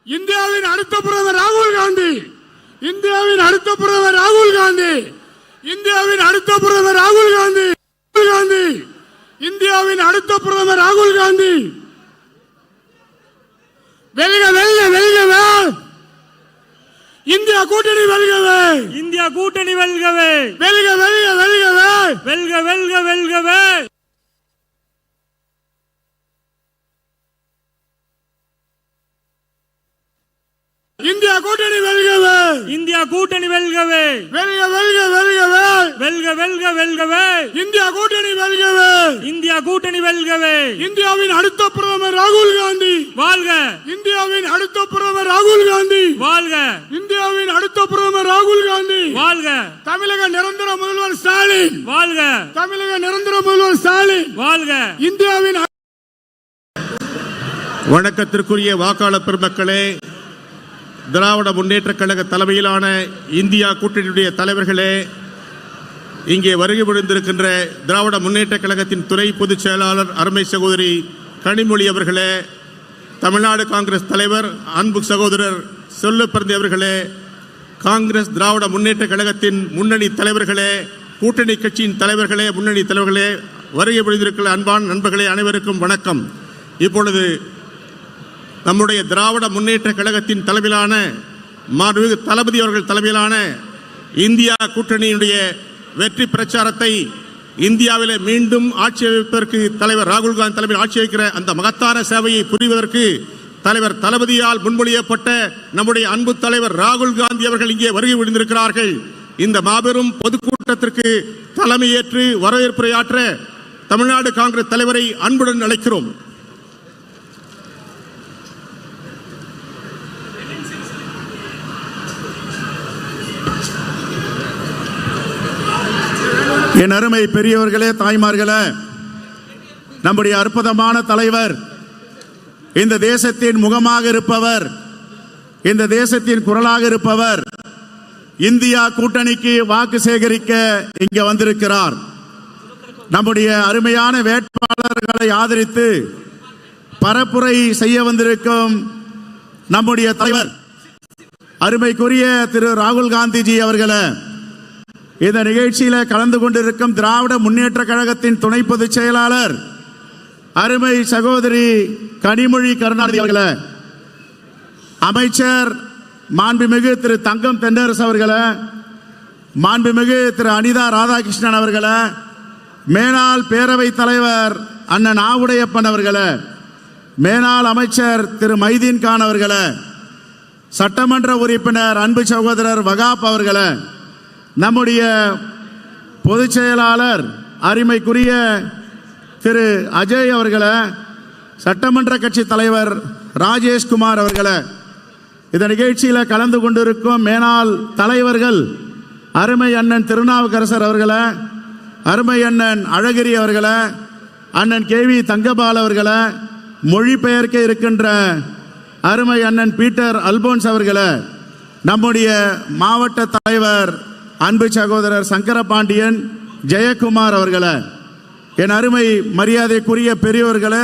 இந்தியாவின் அடுத்த பிரதமர் ராகுல் காந்தி, இந்தியாவின் அடுத்த பிரதமர் ராகுல் காந்தி, இந்தியாவின் அடுத்த பிரதமர் ராகுல் காந்தி, இந்தியாவின் அடுத்த பிரதமர் ராகுல் காந்தி. வெல்க வெல்க வெல்கவே, இந்தியா கூட்டணி வெல்கவே, இந்தியா கூட்டணி வெல்கவே, வெல்க வெல்க வெல்கவே, வெல்க வெல்க வெல்கவே. இந்தியா கூட்டணி வெல்கவே, இந்தியா கூட்டணி வெல்கவே, வெல்க வெல்க வெல்கவே, வெல்க வெல்க வெல்கவே. இந்தியா கூட்டணி வெல்கவே, இந்தியா கூட்டணி வெல்கவே. இந்தியாவின் அடுத்த பிரதமர் ராகுல் காந்தி வாழ்க, இந்தியாவின் அடுத்த பிரதமர் ராகுல் காந்தி வாழ்க, இந்தியாவின் அடுத்த பிரதமர் ராகுல் காந்தி வாழ்க. தமிழக நிரந்தர முதல்வர் ஸ்டாலின் வாழ்க, தமிழக நிரந்தர முதல்வர் ஸ்டாலின் வாழ்க. இந்தியாவின் வணக்கத்திற்குரிய வாக்காளர் பெருமக்களே, திராவிட முன்னேற்ற கழக தலைமையிலான இந்தியா கூட்டணியுடைய தலைவர்களே, இங்கே வருகை புரிந்திருக்கின்ற திராவிட முன்னேற்ற கழகத்தின் துணை பொதுச் செயலாளர் அருமை சகோதரி கனிமொழி அவர்களே, தமிழ்நாடு காங்கிரஸ் தலைவர் அன்பு சகோதரர் சொல்லப்பிறந்தி அவர்களே, காங்கிரஸ் திராவிட முன்னேற்ற கழகத்தின் முன்னணி தலைவர்களே, கூட்டணி கட்சியின் தலைவர்களே, முன்னணி தலைவர்களே, வருகை புரிந்திருக்கிற அன்பான நண்பர்களே, அனைவருக்கும் வணக்கம். இப்பொழுது நம்முடைய திராவிட முன்னேற்ற கழகத்தின் தலைமையிலான மாண்புமிகு தளபதி அவர்கள் தலைமையிலான இந்தியா கூட்டணியினுடைய வெற்றி பிரச்சாரத்தை இந்தியாவிலே மீண்டும் ஆட்சி அமைப்பதற்கு தலைவர் ராகுல் காந்தி தலைமையில் ஆட்சி வைக்கிற அந்த மகத்தான சேவையை புரிவதற்கு தலைவர் தளபதியால் முன்மொழியப்பட்ட நம்முடைய அன்பு தலைவர் ராகுல் காந்தி அவர்கள் இங்கே வருகை புரிந்திருக்கிறார்கள். இந்த மாபெரும் பொதுக்கூட்டத்திற்கு தலைமையேற்று வரவேற்புரையாற்ற தமிழ்நாடு காங்கிரஸ் தலைவரை அன்புடன் அழைக்கிறோம். என் அருமை பெரியவர்களே, தாய்மார்களே, நம்முடைய அற்புதமான தலைவர், இந்த தேசத்தின் முகமாக இருப்பவர், இந்த தேசத்தின் குரலாக இருப்பவர், இந்தியா கூட்டணிக்கு வாக்கு சேகரிக்க இங்கே வந்திருக்கிறார். நம்முடைய அருமையான வேட்பாளர்களை ஆதரித்து பரப்புரை செய்ய வந்திருக்கும் நம்முடைய தலைவர் அருமைக்குரிய திரு ராகுல் காந்திஜி அவர்களே, இந்த நிகழ்ச்சியில் கலந்து கொண்டிருக்கும் திராவிட முன்னேற்ற கழகத்தின் துணை பொதுச் செயலாளர் அருமை சகோதரி கனிமொழி கருணாநிதி அவர்களே, அமைச்சர் மாண்புமிகு திரு தங்கம் தென்னரசு அவர்களே, மாண்புமிகு திரு அனிதா ராதாகிருஷ்ணன் அவர்களே, மேனாள் பேரவைத் தலைவர் அண்ணன் ஆவுடையப்பன் அவர்களே, மேனாள் அமைச்சர் திரு மைதீன் கான் அவர்களே, சட்டமன்ற உறுப்பினர் அன்பு சகோதரர் வகாப் அவர்களே, நம்முடைய பொதுச் செயலாளர் அருமைக்குரிய திரு அஜய் அவர்களே, சட்டமன்ற கட்சி தலைவர் ராஜேஷ்குமார் அவர்களே, இந்த நிகழ்ச்சியில் கலந்து கொண்டிருக்கும் மேனாள் தலைவர்கள் அருமை அண்ணன் திருநாவுக்கரசர் அவர்களே, அருமை அண்ணன் அழகிரி அவர்களே, அண்ணன் கேவி தங்கபால் அவர்களே, மொழிபெயர்க்க இருக்கின்ற அருமை அண்ணன் பீட்டர் அல்போன்ஸ் அவர்களே, நம்முடைய மாவட்ட தலைவர் அன்பு சகோதரர் சங்கரபாண்டியன் ஜெயக்குமார் அவர்களே, என் அருமை மரியாதைக்குரிய பெரியவர்களே,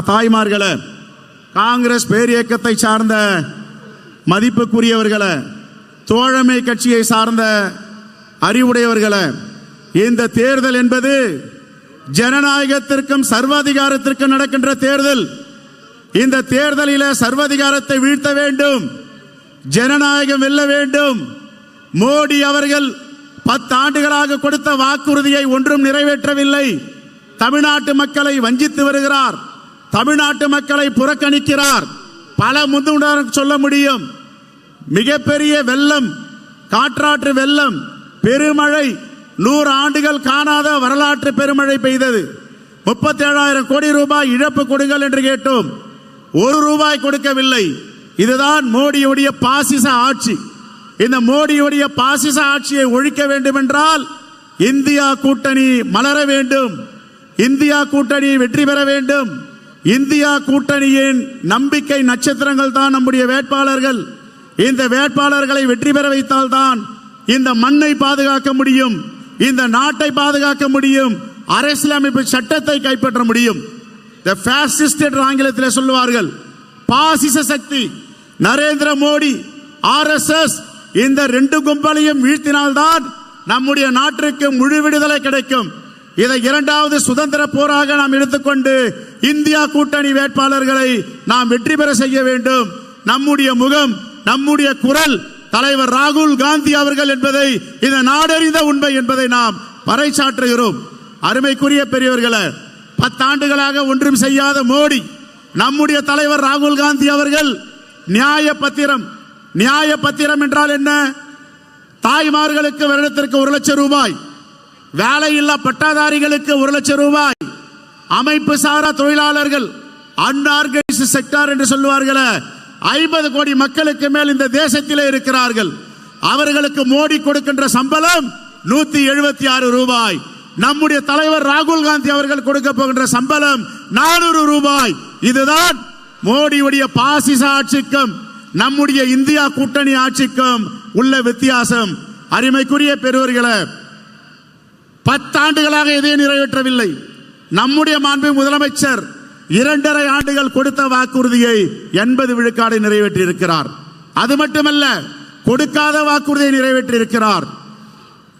தாய்மார்களே, காங்கிரஸ் பேரியக்கத்தை சார்ந்த மதிப்புக்குரியவர்களே, தோழமை கட்சியை சார்ந்த அறிவுடையவர்களே, இந்த தேர்தல் என்பது ஜனநாயகத்திற்கும் சர்வாதிகாரத்திற்கும் நடக்கின்ற தேர்தல். இந்த தேர்தலில் சர்வாதிகாரத்தை வீழ்த்த வேண்டும், ஜனநாயகம் வெல்ல வேண்டும். மோடி அவர்கள் 10 ஆண்டுகளாக கொடுத்த வாக்குறுதியை ஒன்றும் நிறைவேற்றவில்லை. தமிழ்நாட்டு மக்களை வஞ்சித்து வருகிறார், தமிழ்நாட்டு மக்களை புறக்கணிக்கிறார். பல முன்னுதாரணம் சொல்ல முடியும். மிகப்பெரிய வெள்ளம், காற்றாற்று வெள்ளம், பெருமழை, 100 ஆண்டுகள் காணாத வரலாற்று பெருமழை பெய்தது. 37,000 கோடி ரூபாய் இழப்பு கொடுங்கள் என்று கேட்டோம், 1 ரூபாய் கொடுக்கவில்லை. இதுதான் மோடியுடைய பாசிச ஆட்சி. இந்த மோடியுடைய பாசிச ஆட்சியை ஒழிக்க வேண்டும் என்றால் இந்தியா கூட்டணி மலர வேண்டும், இந்தியா கூட்டணி வெற்றி பெற வேண்டும். இந்தியா கூட்டணியின் நம்பிக்கை நட்சத்திரங்கள் தான் நம்முடைய வேட்பாளர்கள். இந்த வேட்பாளர்களை வெற்றி பெற வைத்தால்தான் இந்த மண்ணை பாதுகாக்க முடியும், இந்த நாட்டை பாதுகாக்க முடியும், அரசியலமைப்பு சட்டத்தை கைப்பற்ற முடியும். ஆங்கிலத்தில் சொல்லுவார்கள் பாசிச சக்தி. நரேந்திர மோடி, RSS இந்த 2 கும்பலையும் வீழ்த்தினால்தான் நம்முடைய நாட்டிற்கு முழு விடுதலை கிடைக்கும். இதை இரண்டாவது சுதந்திர போராக நாம் எடுத்துக்கொண்டு இந்தியா கூட்டணி வேட்பாளர்களை நாம் வெற்றி பெற செய்ய வேண்டும். நம்முடைய முகம், நம்முடைய குரல் தலைவர் ராகுல் காந்தி அவர்கள் என்பதை இந்த நாடறிந்த உண்மை என்பதை நாம் பறைசாற்றுகிறோம். அருமைக்குரிய பெரியவர்களே, 10 ஆண்டுகளாக ஒன்றும் செய்யாத மோடி, நம்முடைய தலைவர் ராகுல் காந்தி அவர்கள் நியாய பத்திரம் என்றால் என்ன? தாய்மார்களுக்கு வருடத்திற்கு 1 லட்சம் ரூபாய், வேலையில்லா பட்டாதாரிகளுக்கு 1 லட்சம் ரூபாய், அமைப்பு சாரா தொழிலாளர்கள் அன்ஆர்கனைஸ்டு செக்டார் என்று சொல்லுவார்களே 50 கோடி மக்களுக்கு மேல் இந்த தேசத்திலே இருக்கிறார்கள். அவர்களுக்கு மோடி கொடுக்கின்ற சம்பளம் 176 ரூபாய். நம்முடைய தலைவர் ராகுல் காந்தி அவர்கள் கொடுக்க போகின்ற சம்பளம் 400 ரூபாய். இதுதான் மோடியுடைய பாசிச ஆட்சிக்கும் நம்முடைய இந்தியா கூட்டணி ஆட்சிக்கும் உள்ள வித்தியாசம். அருமைக்குரிய பெரியவர்களே, 10 ஆண்டுகளாக எதையும் நிறைவேற்றவில்லை. நம்முடைய மாண்பு முதலமைச்சர் 2.5 ஆண்டுகள் கொடுத்த வாக்குறுதியை 80 விழுக்காடு நிறைவேற்றி இருக்கிறார். அது மட்டுமல்ல, கொடுக்காத வாக்குறுதியை நிறைவேற்றி இருக்கிறார்.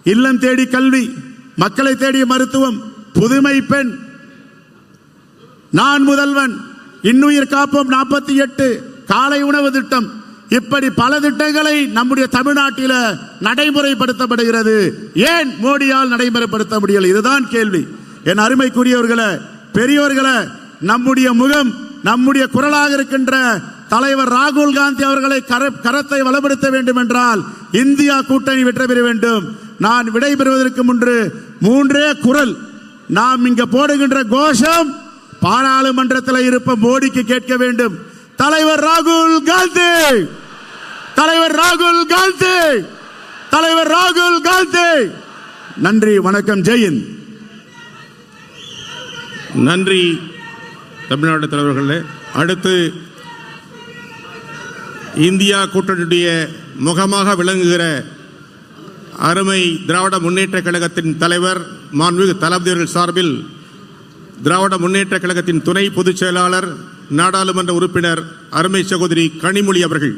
இல்லம் தேடி கல்வி, மக்களை தேடிய மருத்துவம், புதுமை பெண், நான் முதல்வன், இன்னுயிர் காப்போம் 48, காலை உணவு திட்டம், இப்படி பல திட்டங்களை நம்முடைய தமிழ்நாட்டில் நடைமுறைப்படுத்தப்படுகிறது. ஏன் மோடியால் நடைமுறைப்படுத்த முடியல? இதுதான் கேள்வி. என் அருமைக்குரியவர்களே, பெரியவர்களே, நம்முடைய முகம், நம்முடைய குரலாக இருக்கின்ற தலைவர் ராகுல் காந்தி அவர்களை கரத்தை வலுப்படுத்த வேண்டும் என்றால் இந்தியா கூட்டணி வெற்றி பெற வேண்டும். நான் விடைபெறுவதற்கு முன்பு 3 குரல் நாம் இங்க போடுகின்ற கோஷம் பாராளுமன்றத்தில் இருப்ப மோடிக்கு கேட்க வேண்டும். தலைவர் ராகுல் காந்தி, தலைவர் ராகுல் காந்தி, தலைவர் ராகுல் காந்தி. நன்றி, வணக்கம், ஜெயின். நன்றி தமிழ்நாடு தலைவர்களே. அடுத்து இந்தியா கூட்டணியுடைய முகமாக விளங்குகிற அருமை திராவிட முன்னேற்ற கழகத்தின் தலைவர் மாண்புமிகு தளபதி அவர்கள் சார்பில் திராவிட முன்னேற்ற கழகத்தின் துணை பொதுச் செயலாளர் நாடாளுமன்ற உறுப்பினர் அருமை சகோதரி கனிமொழி அவர்கள்.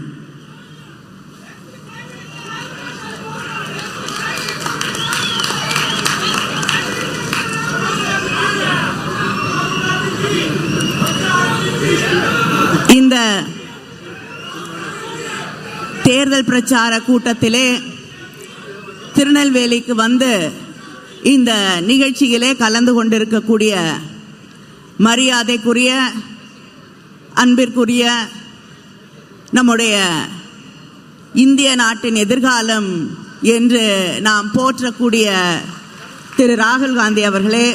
இந்த தேர்தல் பிரச்சார கூட்டத்திலே திருநெல்வேலிக்கு வந்து இந்த நிகழ்ச்சியிலே கலந்து கொண்டிருக்கக்கூடிய மரியாதைக்குரிய, அன்பிற்குரிய, நம்முடைய இந்திய நாட்டின் எதிர்காலம் என்று நாம் போற்றக்கூடிய திரு ராகுல் காந்தி அவர்களே,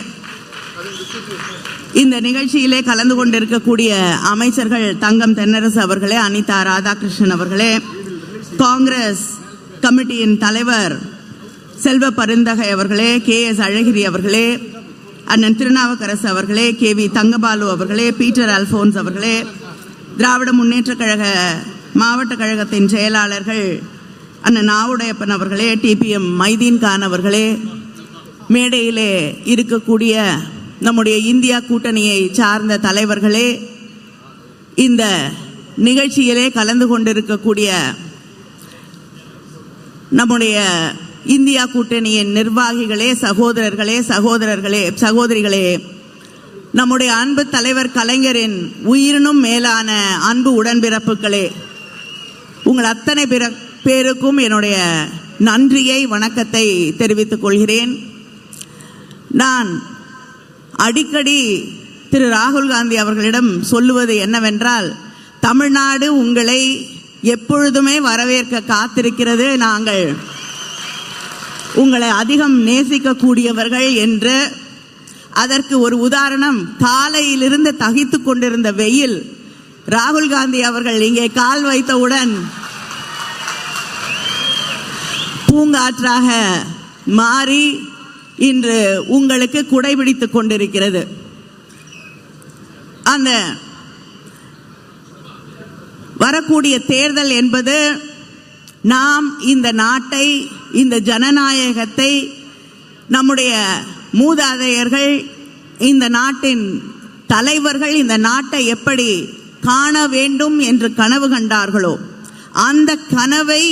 இந்த நிகழ்ச்சியிலே கலந்து கொண்டிருக்கக்கூடிய அமைச்சர்கள் தங்கம் தென்னரசு அவர்களே, அனிதா ராதாகிருஷ்ணன் அவர்களே, காங்கிரஸ் கமிட்டியின் தலைவர் செல்வ பருந்தகை அவர்களே, KS அழகிரி அவர்களே, அண்ணன் திருநாவுக்கரசு அவர்களே, KV தங்கபாலு அவர்களே, பீட்டர் அல்போன்ஸ் அவர்களே, திராவிட முன்னேற்ற கழக மாவட்ட கழகத்தின் செயலாளர்கள் அண்ணன் நாவுடையப்பன் அவர்களே, TPM மைதீன் கான் அவர்களே, மேடையிலே இருக்கக்கூடிய நம்முடைய இந்தியா கூட்டணியை சார்ந்த தலைவர்களே, இந்த நிகழ்ச்சியிலே கலந்து கொண்டிருக்கக்கூடிய நம்முடைய இந்தியா கூட்டணியின் நிர்வாகிகளே, சகோதரர்களே, சகோதரிகளே, நம்முடைய அன்பு தலைவர் கலைஞரின் உயிரினும் மேலான அன்பு உடன்பிறப்புகளே, உங்கள் அத்தனை பேருக்கும் என்னுடைய நன்றியை, வணக்கத்தை தெரிவித்துக் கொள்கிறேன். நான் அடிக்கடி திரு ராகுல் காந்தி அவர்களிடம் சொல்லுவது என்னவென்றால், தமிழ்நாடு உங்களை எப்பொழுதுமே வரவேற்க காத்திருக்கிறது, நாங்கள் உங்களை அதிகம் நேசிக்கக்கூடியவர்கள் என்று. அதற்கு ஒரு உதாரணம், காலையிலிருந்து தகித்து கொண்டிருந்த வெயில் ராகுல் காந்தி அவர்கள் இங்கே கால் வைத்தவுடன் பூங்காற்றாக மாறி இன்று உங்களுக்கு குடைபிடித்துக் கொண்டிருக்கிறது. அந்த வரக்கூடிய தேர்தல் என்பது நாம் இந்த நாட்டை, இந்த ஜனநாயகத்தை, நம்முடைய மூதாதையர்கள், இந்த நாட்டின் தலைவர்கள் இந்த நாட்டை எப்படி காண வேண்டும் என்று கனவு கண்டார்களோ அந்த கனவை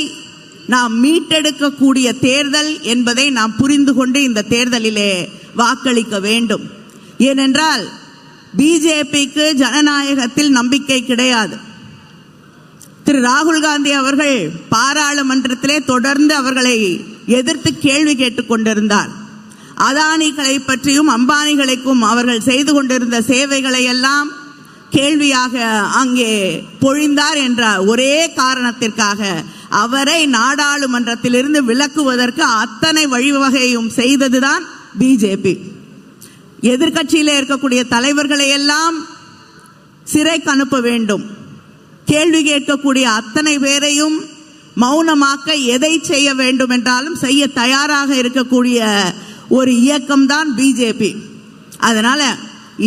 நாம் மீட்டெடுக்கக்கூடிய தேர்தல் என்பதை நாம் புரிந்து கொண்டு இந்த தேர்தலிலே வாக்களிக்க வேண்டும். ஏனென்றால் பிஜேபிக்கு ஜனநாயகத்தில் நம்பிக்கை கிடையாது. திரு ராகுல் காந்தி அவர்கள் பாராளுமன்றத்திலே தொடர்ந்து அவர்களை எதிர்த்து கேள்வி கேட்டுக் கொண்டிருந்தார். அதானிகளை பற்றியும் அம்பானிகளுக்கும் அவர்கள் செய்து கொண்டிருந்த சேவைகளை எல்லாம் கேள்வியாக அங்கே பொழிந்தார் என்ற ஒரே காரணத்திற்காக அவரை நாடாளுமன்றத்திலிருந்து விலக்குவதற்கு அத்தனை வழிவகையும் செய்ததுதான் பிஜேபி. எதிர்க்கட்சியிலே இருக்கக்கூடிய தலைவர்களை எல்லாம் சிறைக்கு அனுப்ப வேண்டும், கேள்வி கேட்கக்கூடிய அத்தனை பேரையும் மௌனமாக்க எதை செய்ய வேண்டும் என்றாலும் செய்ய தயாராக இருக்கக்கூடிய ஒரு இயக்கம்தான் பிஜேபி. அதனால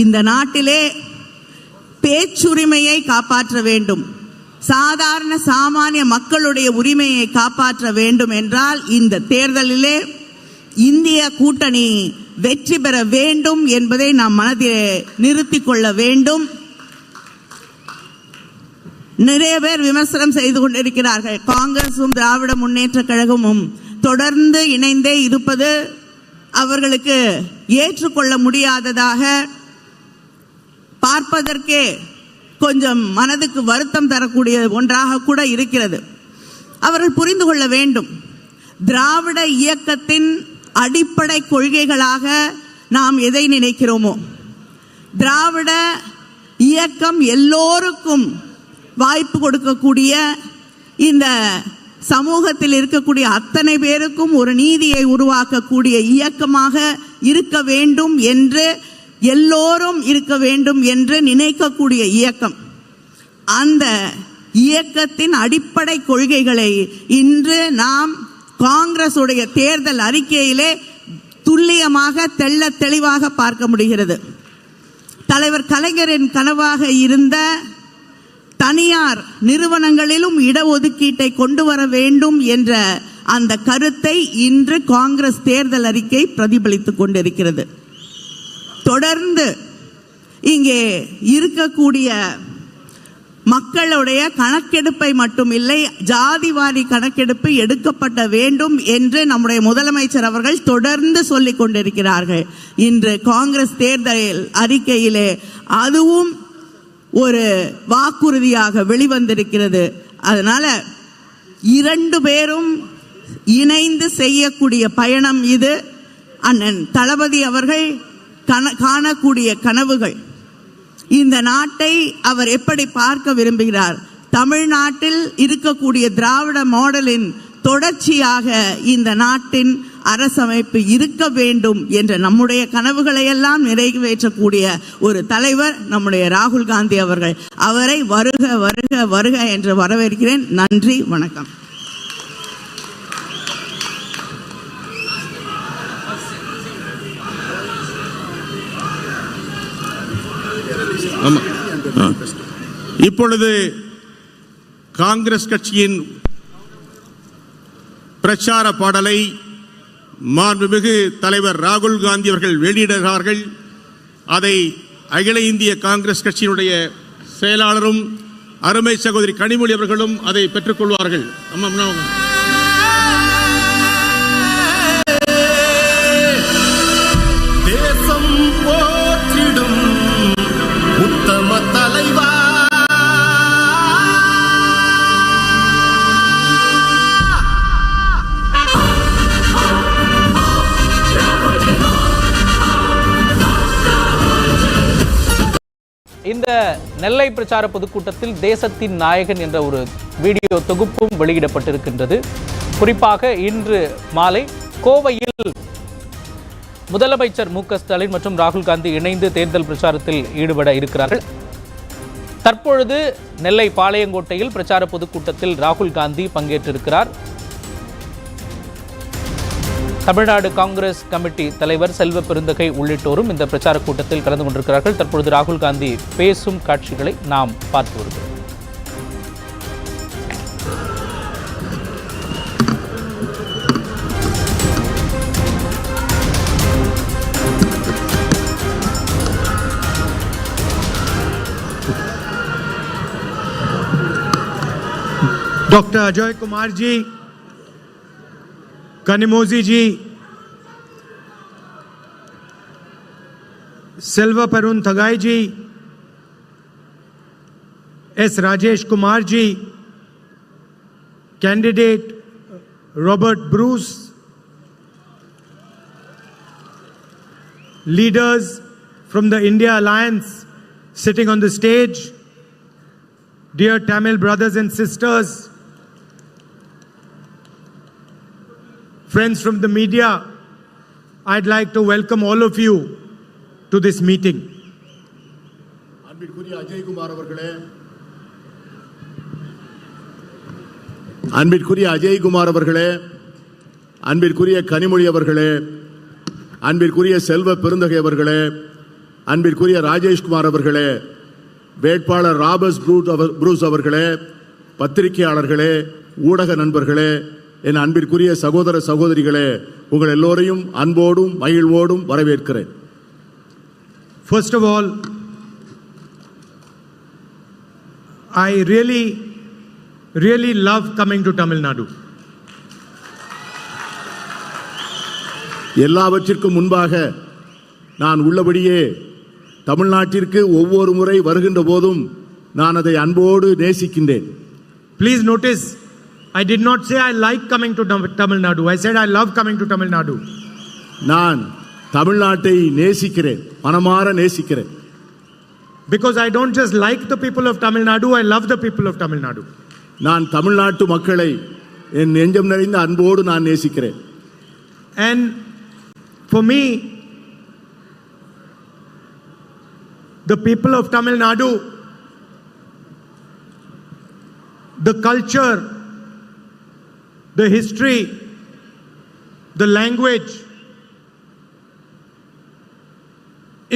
இந்த நாட்டிலே பேச்சுரிமையை காப்பாற்ற வேண்டும், சாதாரண சாமானிய மக்களுடைய உரிமையை காப்பாற்ற வேண்டும் என்றால் இந்த தேர்தலிலே இந்திய கூட்டணி வெற்றி பெற வேண்டும் என்பதை நாம் மனதிலே நிறுத்திக் கொள்ள வேண்டும். நிறைய பேர் விமர்சனம் செய்து கொண்டிருக்கிறார்கள். காங்கிரசும் திராவிட முன்னேற்ற கழகமும் தொடர்ந்து இணைந்தே இருப்பது அவர்களுக்கு ஏற்றுக்கொள்ள முடியாததாக, பார்ப்பதற்கே கொஞ்சம் மனதுக்கு வருத்தம் தரக்கூடிய ஒன்றாக கூட இருக்கிறது. அவர்கள் புரிந்து கொள்ள வேண்டும், திராவிட இயக்கத்தின் அடிப்படை கொள்கைகளாக நாம் எதை நினைக்கிறோமோ, திராவிட இயக்கம் எல்லோருக்கும் வாய்ப்பு கொடுக்கக்கூடிய, இந்த சமூகத்தில் இருக்கக்கூடிய அத்தனை பேருக்கும் ஒரு நீதியை உருவாக்கக்கூடிய இயக்கமாக இருக்க வேண்டும் என்று, எல்லோரும் இருக்க வேண்டும் என்று நினைக்கக்கூடிய இயக்கம். அந்த இயக்கத்தின் அடிப்படை கொள்கைகளை இன்று நாம் காங்கிரசுடைய தேர்தல் அறிக்கையிலே துல்லியமாக தெள்ள தெளிவாக பார்க்க முடிகிறது. தலைவர் கலைஞரின் கனவாக இருந்த தனியார் நிறுவனங்களிலும் இடஒதுக்கீட்டை கொண்டு வர வேண்டும் என்ற அந்த கருத்தை இன்று காங்கிரஸ் தேர்தல் அறிக்கை பிரதிபலித்துக் கொண்டிருக்கிறது. தொடர்ந்து இங்கே இருக்கக்கூடிய மக்களுடைய கணக்கெடுப்பை மட்டுமில்லை, ஜாதிவாரி கணக்கெடுப்பு எடுக்கப்பட வேண்டும் என்று நம்முடைய முதலமைச்சர் அவர்கள் தொடர்ந்து சொல்லிக் கொண்டிருக்கிறார்கள். இன்று காங்கிரஸ் தேர்தல் அறிக்கையிலே அதுவும் ஒரு வாக்குறுதியாக வெளிவந்திருக்கிறது. அதனால இரண்டு பேரும் இணைந்து செய்யக்கூடிய பயணம் இது. அண்ணன் தளபதி அவர்கள் காணக்கூடிய கனவுகள், இந்த நாட்டை அவர் எப்படி பார்க்க விரும்புகிறார், தமிழ்நாட்டில் இருக்கக்கூடிய திராவிட மாடலின் தொடர்ச்சியாக இந்த நாட்டின் அரசமைப்பு இருக்க வேண்டும் என்ற நம்முடைய கனவுகளை எல்லாம் நிறைவேற்றக்கூடிய ஒரு தலைவர் நம்முடைய ராகுல் காந்தி அவர்கள். அவரை வருக வருக வருக என்று வரவேற்கிறேன். நன்றி, வணக்கம். இப்பொழுது காங்கிரஸ் கட்சியின் பிரச்சார பாடலை மாண்புமிகு தலைவர் ராகுல் காந்தி அவர்கள் வெளியிடுகிறார்கள். அதை அகில இந்திய காங்கிரஸ் கட்சியினுடைய செயலாளரும் அருமை சகோதரி கனிமொழி அவர்களும் அதை பெற்றுக்கொள்வார்கள். தேசம் போற்றிடும் உத்தம தலைவா, இந்த நெல்லை பிரச்சார பொதுக்கூட்டத்தில் தேசத்தின் நாயகன் என்ற ஒரு வீடியோ தொகுப்பும் வெளியிடப்பட்டிருக்கின்றது. குறிப்பாக இன்று மாலை கோவையில் முதலமைச்சர் மு.க. ஸ்டாலின் மற்றும் ராகுல் காந்தி இணைந்து தேர்தல் பிரச்சாரத்தில் ஈடுபட இருக்கிறார்கள். தற்பொழுது நெல்லை பாளையங்கோட்டையில் பிரச்சார பொதுக்கூட்டத்தில் ராகுல் காந்தி பங்கேற்றிருக்கிறார். தமிழ்நாடு காங்கிரஸ் கமிட்டி தலைவர் செல்வ பெருந்தகை உள்ளிட்டோரும் இந்த பிரச்சார கூட்டத்தில் கலந்து கொண்டிருக்கிறார்கள். தற்பொழுது ராகுல் காந்தி பேசும் காட்சிகளை நாம் பார்த்து வருகிறோம். Dr. Ajay Kumar ji, Kanimozi ji, Selva Parun Thagai ji, S. Rajesh Kumar ji, candidate Robert Bruce, leaders from the India Alliance sitting on the stage, dear Tamil brothers and sisters, friends from the media, I'd like to welcome all of you to this meeting. அன்பிற்குரிய அஜய்குமார் அவர்களே, அன்பிற்குரிய அஜய்குமார் அவர்களே, அன்பிற்குரிய கனிமொழி அவர்களே, அன்பிற்குரிய செல்வ பெருந்தகை அவர்களே, அன்பிற்குரிய ராஜேஷ்குமார் அவர்களே, வேட்பாளர் ராபர்ட் ப்ரூஸ் அவர்களே, பத்திரிகையாளர்களே, ஊடக நண்பர்களே, என் அன்பிற்குரிய சகோதர சகோதரிகளே, உங்கள் எல்லோரையும் அன்போடும் மகிழ்வோடும் வரவேற்கிறேன். First of all, I really love coming to Tamil Nadu. எல்லாவற்றிற்கும் முன்பாக நான் உள்ளபடியே தமிழ்நாட்டிற்கு ஒவ்வொரு முறை வருகின்ற போதும் நான் அதை அன்போடு நேசிக்கின்றேன். Please notice, I did not say I like coming to Tamil Nadu. I said I love coming to Tamil Nadu. நான் தமிழ்நாட்டை நேசிக்கிறேன், மனமார நேசிக்கிறேன். Because I don't just like the people of Tamil Nadu, I love the people of Tamil Nadu. நான் தமிழ்நாட்டு மக்களை என் நெஞ்சம் நிறைந்த அன்போடு நான் நேசிக்கிறேன். And for me, the people of Tamil Nadu, the culture, the history, the language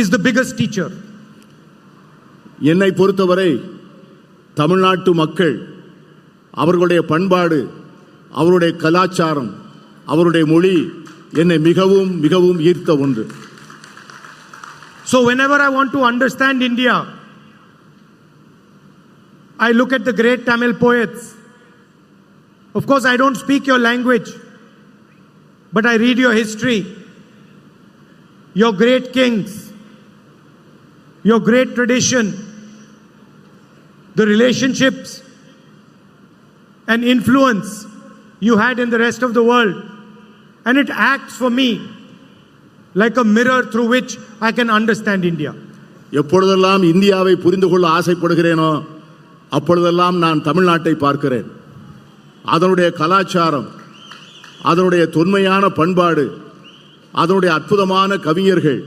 is the biggest teacher. என்னை பொறுத்தவரை தமிழ்நாட்டு மக்கள், அவர்களுடைய பண்பாடு, அவருடைய கலாச்சாரம், அவருடைய மொழி என்னை மிகவும் மிகவும் ஈர்த்த ஒன்று. So whenever I want to understand India, I look at the great Tamil poets. Of course, I don't speak your language, but I read your history, your great kings, your great tradition, the relationships and influence you had in the rest of the world. And it acts for me like a mirror through which I can understand India. எப்பொழுதெல்லாம் இந்தியாவை புரிந்து கொள்ள ஆசைப்படுகிறேனோ அப்பொழுதெல்லாம் நான் தமிழ்நாட்டை பார்க்கிறேன். அதனுடைய கலாச்சாரம், அதனுடைய தொன்மையான பண்பாடு, அதனுடைய அற்புதமான கவிஞர்கள்,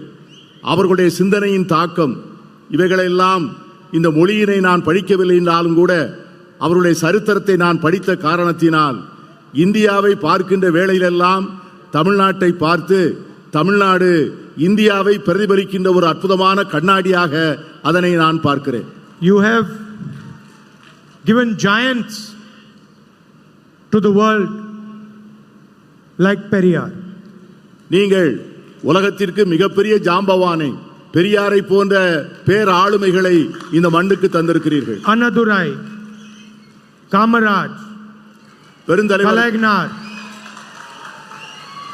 அவர்களுடைய சிந்தனையின் தாக்கம், இவைகளெல்லாம் இந்த மொழியினை நான் படிக்கவில்லை என்றாலும் கூட அவருடைய சரித்திரத்தை நான் படித்த காரணத்தினால் இந்தியாவை பார்க்கின்ற வேளையிலெல்லாம் தமிழ்நாட்டை பார்த்து தமிழ்நாடு இந்தியாவை பிரதிபலிக்கின்ற ஒரு அற்புதமான கண்ணாடியாக அதனை நான் பார்க்கிறேன். You have given giants to the world like Periyar. நீங்கள் உலகத்திற்கு மிகப்பெரிய ஜாம்பவானை பெரியாரை போன்ற பேர் ஆளுமைகளை இந்த மண்ணுக்கு தந்திருக்கிறீர்கள். Annadurai, Kamaraj, பெருந்தலைவர்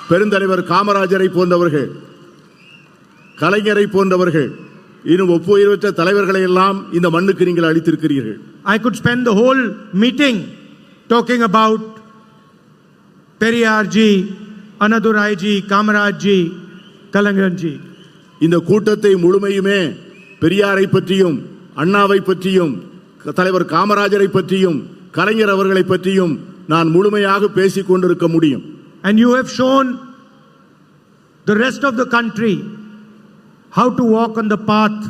பெருந்தலைவர் காமராஜரை போன்றவர்கள், கலைஞரை போன்றவர்கள், இன்னும் ஒப்புயர்வற்ற தலைவர்களை எல்லாம் இந்த மண்ணுக்கு நீங்கள் அளித்திருக்கிறீர்கள். I could spend the whole meeting talking about Periyar ji, Annadurai ji, Kamaraj ji, Kalaignar ji. இந்த கூட்டத்தை முழுமையுமே பெரியாரை பற்றியும் அண்ணாவை பற்றியும் தலைவர் காமராஜரை பற்றியும் கலைஞர் அவர்களை பற்றியும் நான் முழுமையாக பேசிக் கொண்டிருக்க முடியும். And you have shown the rest of the country how to walk on the path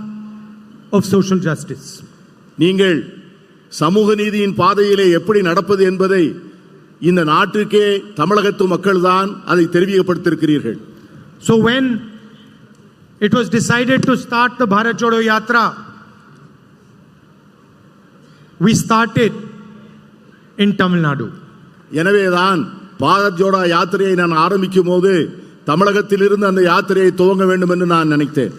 of social justice. நீங்கள் சமூக நீதியின் பாதையிலே எப்படி நடப்பது என்பதை இந்த நாட்டுக்கே தமிழகத்து மக்கள்தான் அதை தெரிவிக்கப்படுத்தியிருக்கிறீர்கள். So when it was decided to start the Bharat Jodo Yatra, we started in Tamil Nadu. எனவேதான் பாரத் ஜோடோ யாத்திரையை நான் ஆரம்பிக்கும் போது தமிழகத்திலிருந்து அந்த யாத்திரையை துவங்க வேண்டும் என்று நான் நினைத்தேன்.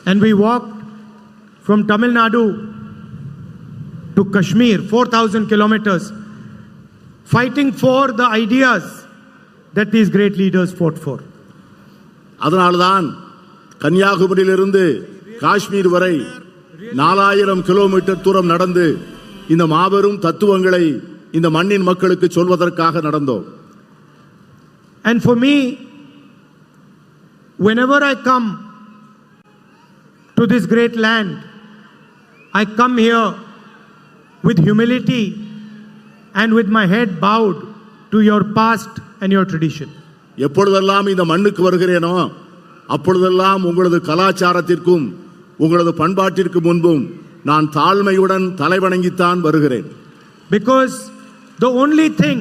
And we walked from Tamil Nadu to Kashmir, 4,000 kilometers, fighting for the ideas that these great leaders fought for. அதனால்தான் கன்னியாகுமரியிலிருந்து காஷ்மீர் வரை 4000 கிலோமீட்டர் தூரம் நடந்து இந்த மாபெரும் தத்துவங்களை இந்த மண்ணின் மக்களுக்கு சொல்வதற்காக நடந்தோம். And for me, whenever I come to this great land, I come here with humility and with my head bowed to your past and your tradition. எப்பொழுதெல்லாம் இந்த மண்ணுக்கு வருகிறேனோ அப்பொழுதெல்லாம் உங்களது கலாச்சாரத்திற்கும் உங்களது பண்பாட்டிற்கு முன்பும் நான் தாழ்மையுடன் தலைவணங்கித்தான் வருகிறேன். Because the only thing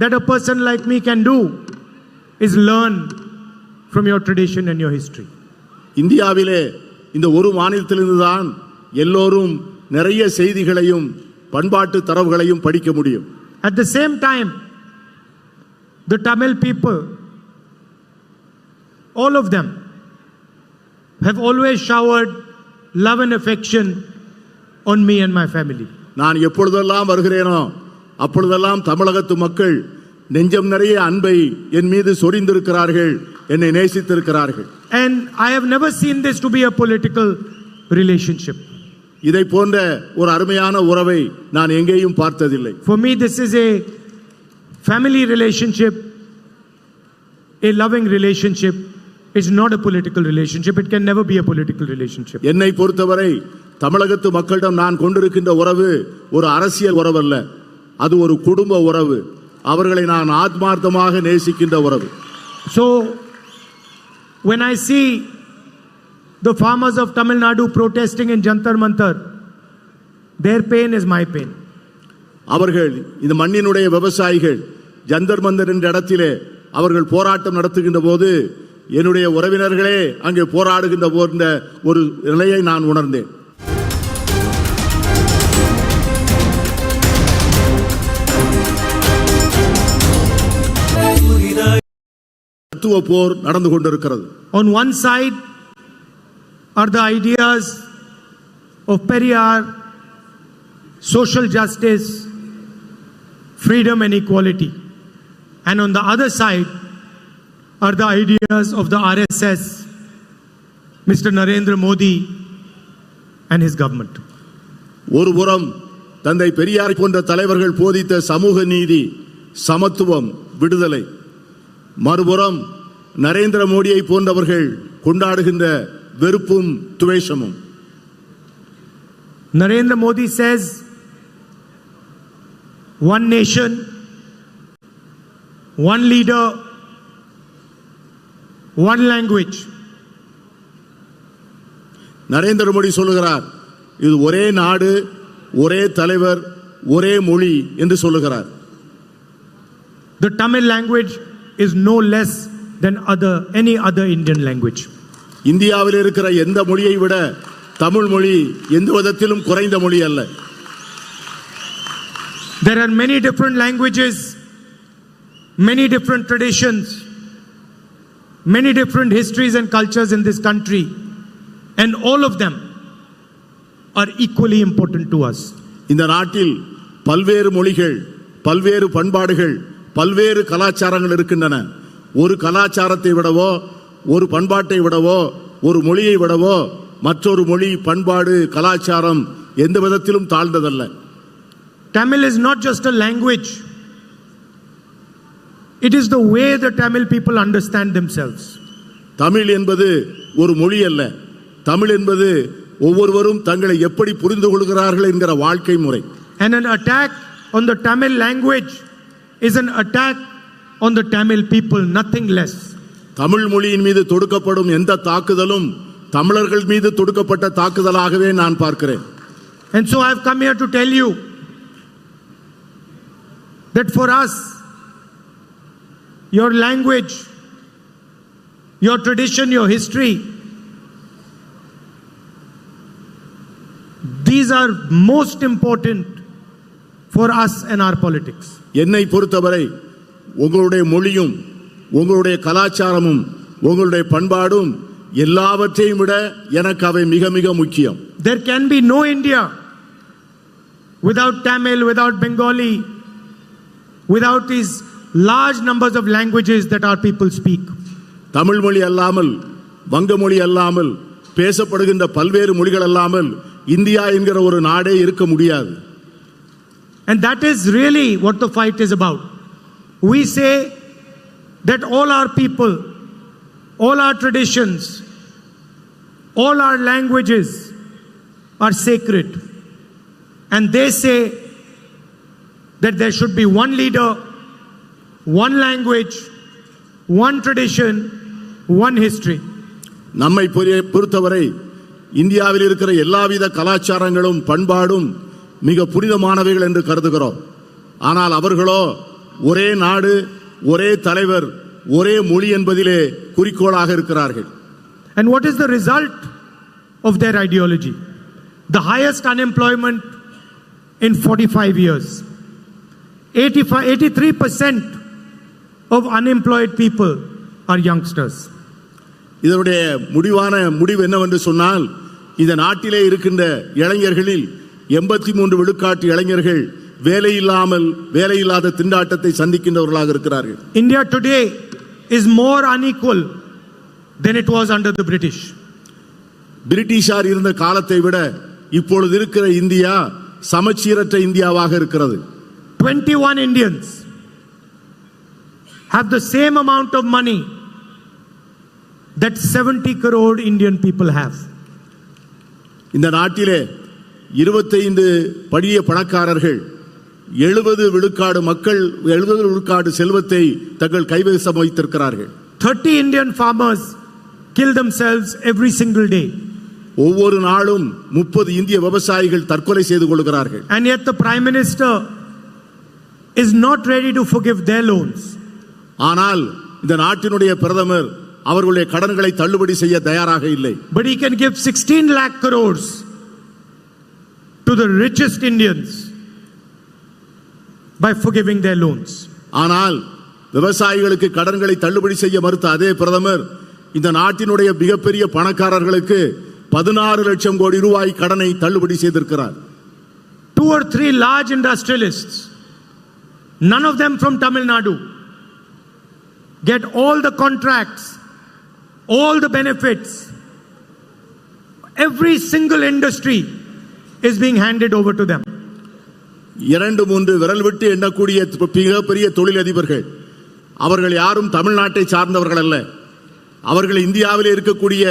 that a person like me can do is learn from your tradition and your history. இந்தியாவிலே இந்த ஒரு மாநிலத்திலிருந்து தான் எல்லோரும் நிறைய செய்திகளையும் பண்பாட்டு தரவுகளையும் படிக்க முடியும். At the same time, the Tamil people, all of them, have always showered love and affection on me and my family. நான் எப்பொழுதெல்லாம் வருகிறேனோ அப்பொழுதெல்லாம் தமிழகத்து மக்கள் நெஞ்சம் நிறைய அன்பை என் மீது சொரிந்திருக்கிறார்கள், என்னை நேசித்திருக்கிறார்கள். And I have never seen this to be a political relationship. இதை போன்ற ஒரு அருமையான உறவை நான் எங்கேயும் பார்த்ததில்லை. For me, this is a family relationship, a loving relationship. It's not a political relationship. It can never be a political relationship. என்னை பொறுத்தவரை தமிழகத்து மக்களிடம் நான் கொண்டிருக்கின்ற உறவு ஒரு அரசியல் உறவு அல்ல, அது ஒரு குடும்ப உறவு. அவர்களை நான் ஆத்மார்த்தமாக நேசிக்கின்ற உறவு. So when I see the farmers of Tamil Nadu protesting in Jantar Mantar, their pain is my pain. அவர்கள் இந்த மண்ணினுடைய விவசாயிகள் ஜந்தர் மந்தர் என்ற இடத்திலே அவர்கள் போராட்டம் நடத்துகின்ற போது என்னுடைய உறவினர்களே அங்கே போராடுகின்ற போன்ற ஒரு நிலையை நான் உணர்ந்தேன். தத்துவ போர் நடந்து கொண்டிருக்கிறது. On one side are the ideas of Periyar, social justice, freedom and equality. And on the other side are the ideas of the RSS, Mr. Narendra Modi and his government. ஒரு புறம் தந்தை பெரியார் போன்ற தலைவர்கள் போதித்த சமூக நீதி, சமத்துவம், விடுதலை, மறுபுறம் நரேந்திர மோடியை போன்றவர்கள் கொண்டாடுகின்ற வெறுப்பும் துவேஷமும். Narendra Modi says one nation, one leader, one language. Narendra Modi சொல்லுகிறார் இது ஒரே நாடு, ஒரே தலைவர், ஒரே மொழி என்று சொல்லுகிறார். The Tamil language is no less than any other Indian language. இந்தியாவில் இருக்கிற எந்த மொழியை விட தமிழ் மொழி எந்த விதத்திலும் குறைந்த மொழி அல்ல. There are many different languages, many different traditions, many different histories and cultures in this country, and all of them are equally important to us. இந்த நாட்டில் பல்வேறு மொழிகள், பல்வேறு பண்பாடுகள், பல்வேறு கலாச்சாரங்கள் இருக்கின்றன. ஒரு கலாச்சாரத்தை விடவோ, ஒரு பண்பாட்டை விடவோ, ஒரு மொழியை விடவோ மற்றொரு மொழி, பண்பாடு, கலாச்சாரம் எந்த விதத்திலும் தாழ்ந்ததல்ல. Tamil is not just a language. It is the way the Tamil people understand themselves. Tamil என்பது ஒரு மொழி அல்ல. தமிழ் என்பது ஒவ்வொருவரும் தங்களை எப்படி புரிந்து கொள்கிறார்கள் என்கிற வாழ்க்கை முறை. And an attack on the Tamil language is an attack on the Tamil people, nothing less. Tamil மொழியின் மீது தொடுக்கப்படும் எந்த தாக்குதலும் தமிழர்கள் மீது தொடுக்கப்பட்ட தாக்குதலாகவே நான் பார்க்கிறேன். And so I have come here to tell you that for us, your language, your tradition, your history, these are most important for us and our politics. என்னை பொறுத்தவரை உங்களுடைய மொழியும் உங்களுடைய கலாச்சாரமும் உங்களுடைய பண்பாடும் எல்லாவற்றையும் விட எனக்கு அவை மிக மிக முக்கியம். There can be no India without Tamil, without Bengali, without these large numbers of languages that our people speak. Tamil மொழி அல்லாமல் வங்க மொழி அல்லாமல் பேசப்படுகின்ற பல்வேறு மொழிகள் அல்லாமல் இந்தியா என்கிற ஒரு நாடே இருக்க முடியாது. And that is really what the fight is about. We say that all our people, all our traditions, all our languages are sacred. And they say that there should be one leader, one language, one tradition, one history. நம்மை பொறுத்தவரை இந்தியாவில் இருக்கிற எல்லாவித கலாச்சாரங்களும் பண்பாடும் மிக புனிதமானவைகள் என்று கருதுகிறோம். ஆனால் அவர்களோ ஒரே நாடு, ஒரே தலைவர், ஒரே மொழி என்பதிலே குறிக்கோளாக இருக்கிறார்கள். And what is the result of their ideology? The highest unemployment in 45 years. 83% of unemployed people are youngsters. இதனுடைய முடிவு என்னவென்று சொன்னால், இந்த நாட்டிலே இருக்கின்ற இளைஞர்களில் 83 விழுக்காட்டு இளைஞர்கள் வேலையில்லாத திண்டாட்டத்தை சந்திக்கின்றவர்களாக இருக்கிறார்கள். India today is more unequal than it was under the British. பிரிட்டிஷார் இருந்த காலத்தை விட இப்பொழுது இருக்கிற இந்தியா சமச்சீரற்ற இந்தியாவாக இருக்கிறது. 21 Indians have the same amount of money that 70 crore Indian people have. இந்த நாட்டிலே 25 படிய பணக்காரர்கள் 70 விழுக்காடு மக்கள் 70 விழுக்காடு செல்வத்தை தங்கள் கைவசம் வைத்திருக்கிறார்கள். 30 Indian farmers kill themselves every single day. ஒவ்வொரு நாளும் 30 இந்திய விவசாயிகள் தற்கொலை செய்து கொள்கிறார்கள். And yet the Prime Minister is not ready to forgive their loans. ஆனால் இந்த நாட்டினுடைய பிரதமர் அவர்களுடைய கடன்களை தள்ளுபடி செய்ய தயாராக இல்லை. But he can give 16 lakh crores to the richest Indians by forgiving their loans. ஆனால் விவசாயிகளுக்கு கடன்களை தள்ளுபடி செய்ய மறுத்த அதே பிரதமர் இந்த நாட்டினுடைய மிகப்பெரிய பணக்காரர்களுக்கு 16 லட்சம் கோடி ரூபாய் கடனை தள்ளுபடி செய்திருக்கிறார். 2 or 3 large industrialists, none of them from Tamilnadu, get all the contracts, all the benefits. Every single industry is being handed over to them. 2-3 விரல் விட்டு எண்ணக்கூடிய மிகப்பெரிய தொழிலதிபர்கள் அவர்கள் யாரும் தமிழ்நாட்டை சார்ந்தவர்கள் அல்ல. அவர்கள் இந்தியாவில் இருக்கக்கூடிய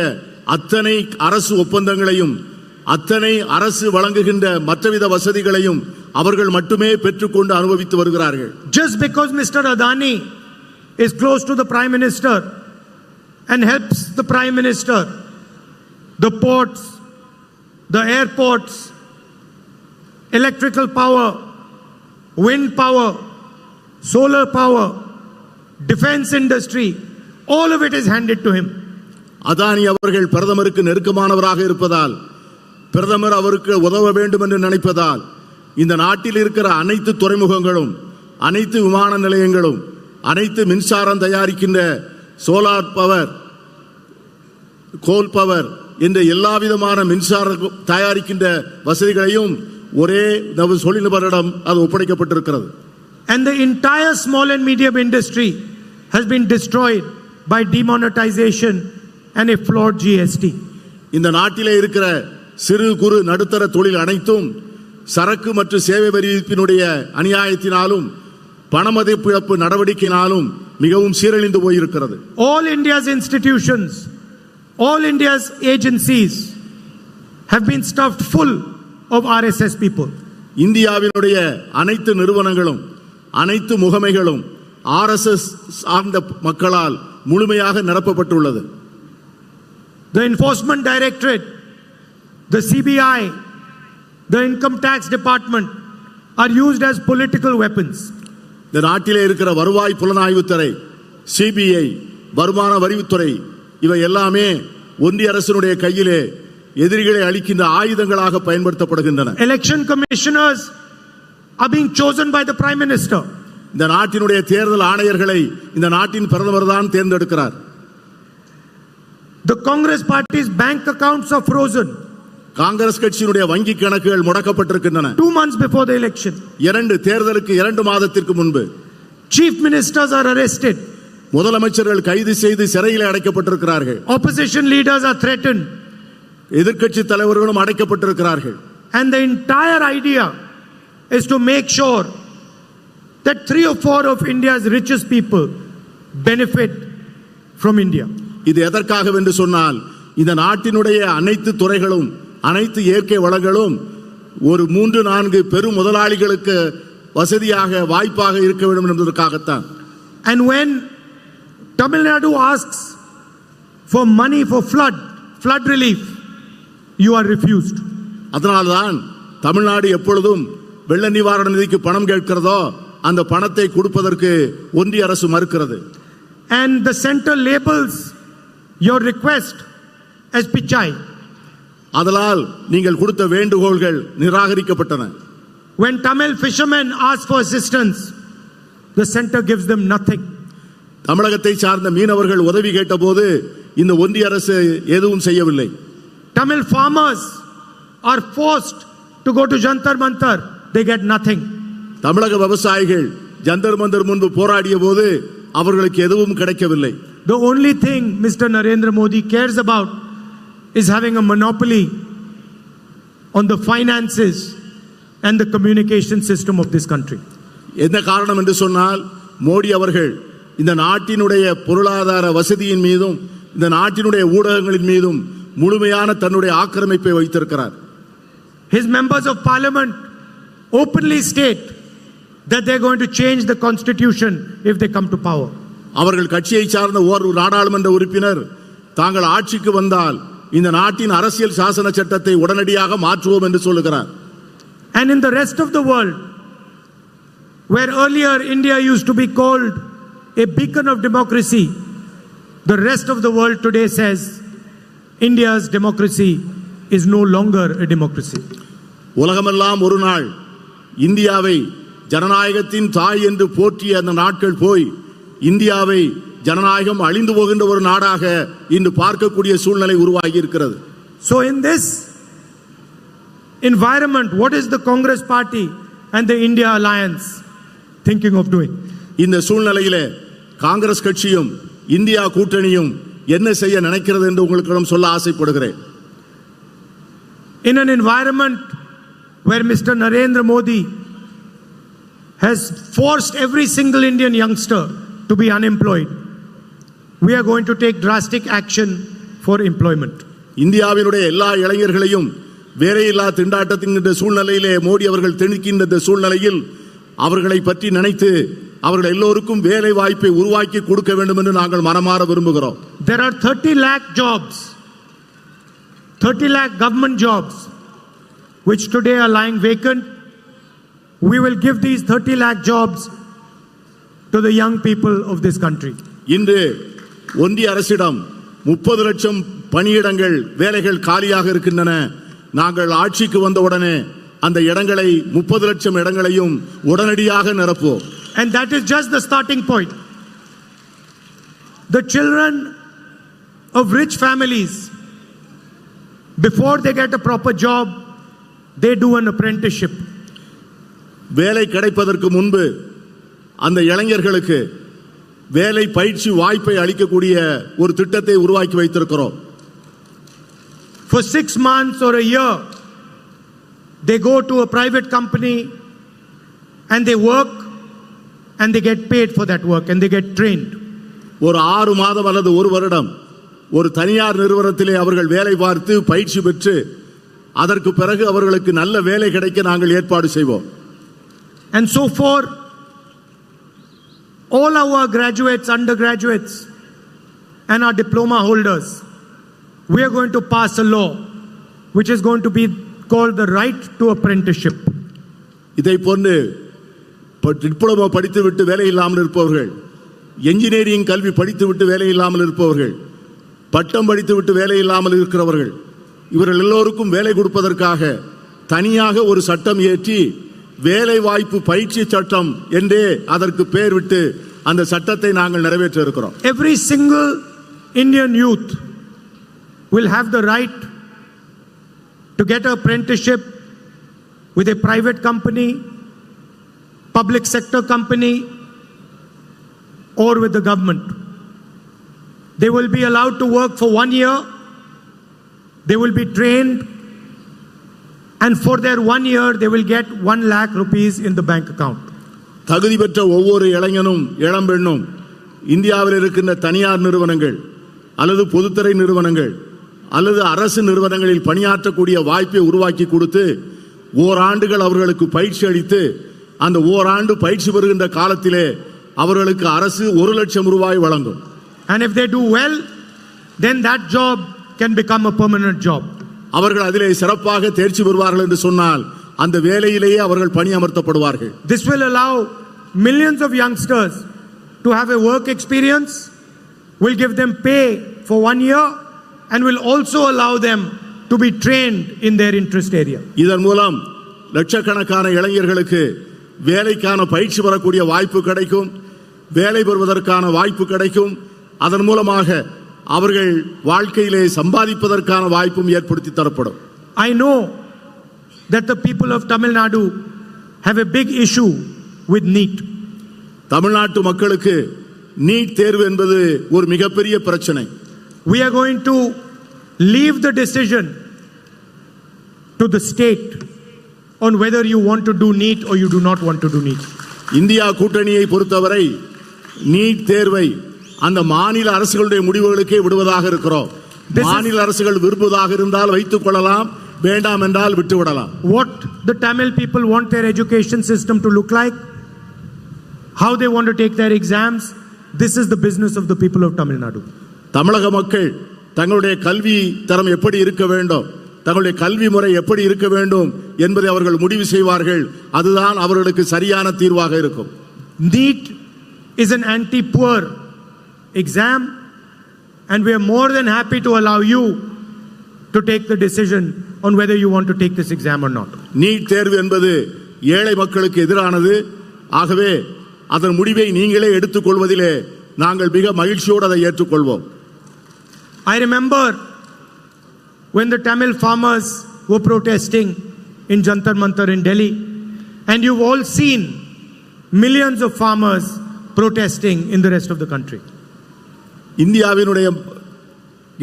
அத்தனை அரசு ஒப்பந்தங்களையும் அத்தனை அரசு வழங்குகின்ற மற்றவித வசதிகளையும் அவர்கள் மட்டுமே பெற்றுக்கொண்டு அனுபவித்து வருகிறார்கள். Just because Mr. Adani is close to the Prime Minister and helps the Prime Minister, the ports, the airports, electrical power, wind power, solar power, defense industry, all of it is handed to him. Adani அவர்கள் பிரதமருக்கு நெருக்கமானவராக இருப்பதால், பிரதமர் அவருக்கு உதவ வேண்டும் என்று நினைப்பதால் இந்த நாட்டில் இருக்கிற அனைத்து துறைமுகங்களும், அனைத்து விமான நிலையங்களும், அனைத்து மின்சாரம் தயாரிக்கின்ற சோலார் பவர், கோல் பவர் என்ற எல்லா விதமான மின்சாரம் தயாரிக்கின்ற வசதிகளையும் ஒரே தொழில்நபரிடம் அது ஒப்படைக்கப்பட்டிருக்கிறது. And the entire small and medium industry has been destroyed by demonetization and a flawed GST. இந்த நாட்டிலே இருக்கிற சிறு குறு நடுத்தர தொழில் அனைத்தும் சரக்கு மற்றும் சேவை வரி விதிப்பினுடைய அநியாயத்தினாலும் பணமதிப்பிழப்பு நடவடிக்கையினாலும் மிகவும் சீரழிந்து போயிருக்கிறது. All India's institutions, all India's agencies have been stuffed full of RSS people. இந்தியாவினுடைய அனைத்து நிறுவனங்களும் அனைத்து முகமைகளும் RSS சார்ந்த மக்களால் முழுமையாக நிரப்பப்பட்டுள்ளது. The Enforcement Directorate, the CBI, the Income Tax Department are used as political weapons. இந்த நாட்டிலே இருக்கிற வருவாய் புலனாய்வுத்துறை, CBI, வருமான வரித்துறை இவை எல்லாமே ஒன்றிய அரசினுடைய கையிலே எதிரிகளை அழிக்கின்ற ஆயுதங்களாக பயன்படுத்தப்படுகின்றன. Election commissioners are being chosen by the Prime Minister. இந்த நாட்டினுடைய தேர்தல் ஆணையர்களை இந்த நாட்டின் பிரதமர் தான் தேர்ந்தெடுக்கிறார். The Congress party's bank accounts are frozen. Congress கட்சியினுடைய வங்கி கணக்குகள் முடக்கப்பட்டிருக்கின்றன. 2 months before the election. தேர்தலுக்கு 2 மாதத்திற்கு முன்பு Chief ministers are arrested. முதலமைச்சர்கள் கைது செய்து சிறையில் அடைக்கப்பட்டிருக்கிறார்கள். Opposition leaders are threatened. எதிர்க்கட்சி தலைவர்களும் அடைக்கப்பட்டிருக்கிறார்கள். And the entire idea is to make sure that 3 or 4 of India's richest people benefit from India. இது எதற்காக என்று சொன்னால் இந்த நாட்டினுடைய அனைத்து துறைகளும் அனைத்து இயற்கை வளங்களும் ஒரு 3-4 பெரும் முதலாளிகளுக்கு வசதியாக வாய்ப்பாக இருக்க வேண்டும் என்பதற்காகத்தான். And when Tamilnadu asks for money for flood relief, you are refused. அதனால்தான் தமிழ்நாடு எப்பொழுதும் வெள்ள நிவாரண நிதிக்கு பணம் கேட்கிறதோ அந்த பணத்தை கொடுப்பதற்கு ஒன்றிய அரசு மறுக்கிறது. And the center labels your request as pichai. அதனால் நீங்கள் கொடுத்த வேண்டுகோள்கள் நிராகரிக்கப்பட்டன. When Tamil fishermen ask for assistance, the center gives them nothing. தமிழகத்தை சார்ந்த மீனவர்கள் உதவி கேட்டபோது இந்த ஒன்றிய அரசு எதுவும் செய்யவில்லை. Tamil farmers are forced to go to Jantar Mantar, they get nothing. தமிழக விவசாயிகள் ஜந்தர் மந்தர் முன்பு போராடிய போது அவர்களுக்கு எதுவும் கிடைக்கவில்லை. The only thing Mr. Narendra Modi cares about is having a monopoly on the finances and the communication system of this country. என்ன காரணம் என்று சொன்னால் மோடி அவர்கள் இந்த நாட்டினுடைய பொருளாதார வசதியின் மீதும் இந்த நாட்டினுடைய ஊடகங்களின் மீதும் முழுமையான தன்னுடைய ஆக்கிரமிப்பை வைத்திருக்கிறார். His members of parliament openly state that they're going to change the constitution if they come to power. அவர்கள் கட்சியை சார்ந்த ஒரு நாடாளுமன்ற உறுப்பினர் தாங்கள் ஆட்சிக்கு வந்தால் இந்த நாட்டின் அரசியல் சாசன சட்டத்தை உடனடியாக மாற்றுவோம் என்று சொல்லுகிறார். And in the rest of the world, where earlier India used to be called a beacon of democracy, the rest of the world today says India's democracy is no longer a democracy. உலகமெல்லாம் ஒரு நாள் இந்தியாவை ஜனநாயகத்தின் தாய் என்று போற்றிய அந்த நாட்கள் போய் இந்தியாவை ஜனநாயகம் அழிந்து போகின்ற ஒரு நாடாக இன்று பார்க்கக்கூடிய சூழ்நிலை உருவாகி இருக்கிறது. So in this environment, what is the Congress party and the India alliance thinking of doing? இந்த சூழ்நிலையிலே காங்கிரஸ் கட்சியும் இந்தியா கூட்டணியும் என்ன செய்ய நினைக்கிறது என்று உங்களுக்கு சொல்ல ஆசைப்படுகிறேன். In an environment where Mr. Narendra Modi has forced every single Indian youngster to be unemployed, we are going to take drastic action for employment. இந்தியாவினுடைய எல்லா இளைஞர்களையும் வேலையில்லா திண்டாட்டத்தின் சூழ்நிலையிலே மோடி அவர்கள் திணிக்கின்ற சூழ்நிலையில் அவர்களை பற்றி நினைத்து அவர்கள் எல்லோருக்கும் வேலை வாய்ப்பை உருவாக்கி கொடுக்க வேண்டும் என்று நாங்கள் மனமாற விரும்புகிறோம். There are 30 lakh jobs, 30 lakh government jobs which today are lying vacant. We will give these 30 lakh jobs to the young people of this country. இன்று ஒன்றிய அரசிடம் 30 லட்சம் பணியிடங்கள் வேலைகள் காலியாக இருக்கின்றன. நாங்கள் ஆட்சிக்கு வந்தவுடனே அந்த இடங்களை 30 லட்சம் இடங்களையும் உடனடியாக நிரப்புவோம். And that is just the starting point. The children of rich families, before they get a proper job, they do an apprenticeship. வேலை கிடைப்பதற்கு முன்பு அந்த இளைஞர்களுக்கு வேலை பயிற்சி வாய்ப்பை அளிக்கக்கூடிய ஒரு திட்டத்தை உருவாக்கி வைத்திருக்கிறோம். For 6 months or a year, they go to a private company and they work and they get paid for that work and they get trained. ஒரு 6 மாதம் அல்லது ஒரு வருடம் ஒரு தனியார் நிறுவனத்திலே அவர்கள் வேலை பார்த்து பயிற்சி பெற்று அதற்கு பிறகு அவர்களுக்கு நல்ல வேலை கிடைக்க நாங்கள் ஏற்பாடு செய்வோம். And so for all our graduates, undergraduates and our diploma holders, we are going to pass a law which is going to be called the right to apprenticeship. இதை போன்று டிப்ளமோ படித்துவிட்டு வேலை இல்லாமல் இருப்பவர்கள், என்ஜினியரிங் கல்வி படித்துவிட்டு வேலை இல்லாமல் இருப்பவர்கள், பட்டம் படித்துவிட்டு வேலை இல்லாமல் இருக்கிறவர்கள், இவர்கள் எல்லோருக்கும் வேலை கொடுப்பதற்காக தனியாக ஒரு சட்டம் இயற்றி வேலை வாய்ப்பு பயிற்சி சட்டம் என்றே அதற்கு பெயர் விட்டு அந்த சட்டத்தை நாங்கள் நிறைவேற்ற இருக்கிறோம். Every single Indian youth will have the right to get an apprenticeship with a private company, public sector company, or with the government. They will be allowed to work for 1 year. They will be trained, and for their 1 year, they will get 1 lakh rupees in the bank account. தகுதி பெற்ற ஒவ்வொரு இளைஞனும் இளம்பெண்ணும் இந்தியாவில் இருக்கின்ற தனியார் நிறுவனங்கள் அல்லது பொதுத்துறை நிறுவனங்கள் அல்லது அரசு நிறுவனங்களில் பணியாற்றக்கூடிய வாய்ப்பை உருவாக்கி கொடுத்து ஓராண்டுகள் அவர்களுக்கு பயிற்சி அளித்து அந்த ஓராண்டு பயிற்சி பெறுகின்ற காலத்திலே அவர்களுக்கு அரசு 1 லட்சம் ரூபாய் வழங்கும். And if they do well, then that job can become a permanent job. அவர்கள் அதிலே சிறப்பாக தேர்ச்சி பெறுவார்கள் என்று சொன்னால் அந்த வேலையிலேயே அவர்கள் பணியமர்த்தப்படுவார்கள். This will allow millions of youngsters to have a work experience, will give them pay for 1 year, and will also allow them to be trained in their interest area. இதன் மூலம் லட்சக்கணக்கான இளைஞர்களுக்கு வேலைக்கான பயிற்சி பெறக்கூடிய வாய்ப்பு கிடைக்கும், வேலை பெறுவதற்கான வாய்ப்பு கிடைக்கும். அதன் மூலமாக அவர்கள் வாழ்க்கையிலே சம்பாதிப்பதற்கான வாய்ப்பும் ஏற்படுத்தி தரப்படும். I know that the people of Tamil Nadu have a big issue with NEET. தமிழ்நாட்டு மக்களுக்கு நீட் தேர்வு என்பது ஒரு மிகப்பெரிய பிரச்சனை. We are going to leave the decision to the state on whether you want to do NEET or you do not want to do NEET. India கூட்டணியை பொறுத்தவரை NEET தேர்வை அந்த மாநில அரசுகளுடைய முடிவுகளுக்கே விடுவதாக இருக்கிறோம். மாநில அரசுகள் விரும்புவதாக இருந்தால் வைத்துக் கொள்ளலாம், வேண்டாம் என்றால் விட்டுவிடலாம். What the Tamil people want their education system to look like, how they want to take their exams, this is the business of the people of Tamil Nadu. தமிழக மக்கள் தங்களுடைய கல்வி தரம் எப்படி இருக்க வேண்டும், தங்களுடைய கல்வி முறை எப்படி இருக்க வேண்டும் என்பதை அவர்கள் முடிவு செய்வார்கள். அதுதான் அவர்களுக்கு சரியான தீர்வாக இருக்கும். NEET is an anti-poor exam, and we are more than happy to allow you to take the decision on whether you want to take this exam or not. NEET தேர்வு என்பது ஏழை மக்களுக்கு எதிரானது. ஆகவே அதன் முடிவை நீங்களே எடுத்துக்கொள்வதிலே நாங்கள் மிக மகிழ்ச்சியோடு அதை ஏற்றுக்கொள்வோம். I remember when the Tamil farmers were protesting in Jantar Mantar in Delhi, and you've all seen millions of farmers protesting in the rest of the country.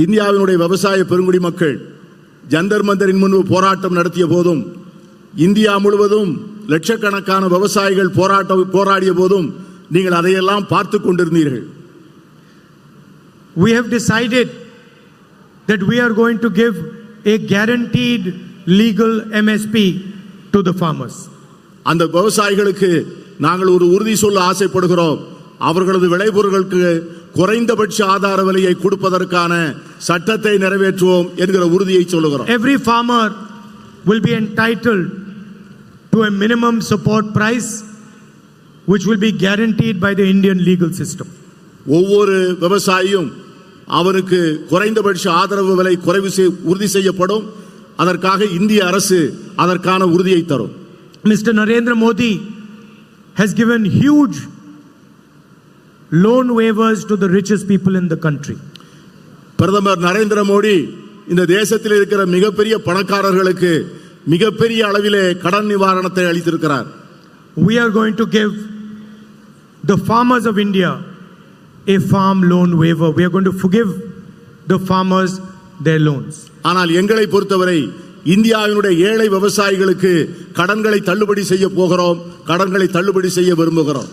இந்தியாவினுடைய விவசாய பெருங்குடி மக்கள் ஜந்தர் மந்தரின் முன்பு போராட்டம் நடத்திய போதும், இந்தியா முழுவதும் லட்சக்கணக்கான விவசாயிகள் போராடிய போதும் நீங்கள் அதையெல்லாம் பார்த்து கொண்டிருந்தீர்கள். We have decided that we are going to give a guaranteed legal MSP to the farmers. அந்த விவசாயிகளுக்கு நாங்கள் ஒரு உறுதி சொல்ல ஆசைப்படுகிறோம். அவர்களது விளைபொருட்களுக்கு குறைந்தபட்ச ஆதார விலையை கொடுப்பதற்கான சட்டத்தை நிறைவேற்றுவோம் என்கிற உறுதியை சொல்லுகிறோம். Every farmer will be entitled to a minimum support price which will be guaranteed by the Indian legal system. ஒவ்வொரு விவசாயியும் அவருக்கு குறைந்தபட்ச ஆதரவு விலை உறுதி செய்யப்படும். அதற்காக இந்திய அரசு அதற்கான உறுதியை தரும். Mr. Narendra Modi has given huge loan waivers to the richest people in the country. பிரதமர் நரேந்திர மோடி இந்த தேசத்தில் இருக்கிற மிகப்பெரிய பணக்காரர்களுக்கு மிகப்பெரிய அளவிலே கடன் நிவாரணத்தை அளித்திருக்கிறார். We are going to give the farmers of India a farm loan waiver. We are going to forgive the farmers their loans. ஆனால் எங்களை பொறுத்தவரை இந்தியாவினுடைய ஏழை விவசாயிகளுக்கு கடன்களை தள்ளுபடி செய்ய போகிறோம், கடன்களை தள்ளுபடி செய்ய விரும்புகிறோம்.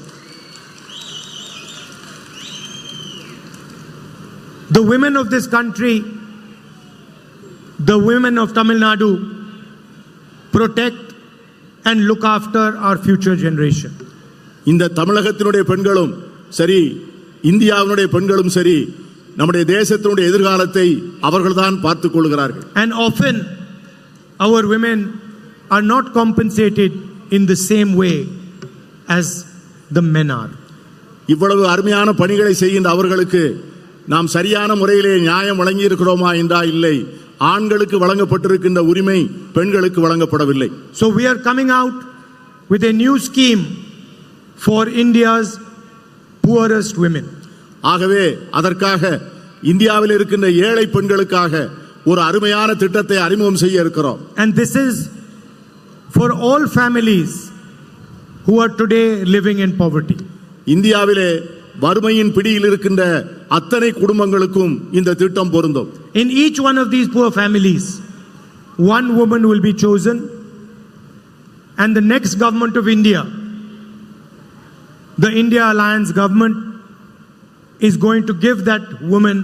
The women of this country, the women of Tamil Nadu, protect and look after our future generation. இந்த தமிழகத்தினுடைய பெண்களும் சரி, இந்தியாவினுடைய பெண்களும் சரி, நம்முடைய தேசத்தினுடைய எதிர்காலத்தை அவர்கள்தான் பார்த்துக் கொள்கிறார்கள். And often our women are not compensated in the same way as the men are. இவ்வளவு அருமையான பணிகளை செய்கின்ற அவர்களுக்கு நாம் சரியான முறையிலே நியாயம் வழங்கி இருக்கிறோமா என்றால் இல்லை. ஆண்களுக்கு வழங்கப்பட்டிருக்கின்ற உரிமை பெண்களுக்கு வழங்கப்படவில்லை. So we are coming out with a new scheme for India's poorest women. ஆகவே அதற்காக இந்தியாவில் இருக்கின்ற ஏழை பெண்களுக்காக ஒரு அருமையான திட்டத்தை அறிமுகம் செய்ய இருக்கிறோம். And this is for all families who are today living in poverty. இந்தியாவிலே வறுமையின் பிடியில் இருக்கின்ற அத்தனை குடும்பங்களுக்கும் இந்த திட்டம் பொருந்தும். In each one of these poor families, one woman will be chosen, and the next government of India, the India Alliance government, is going to give that woman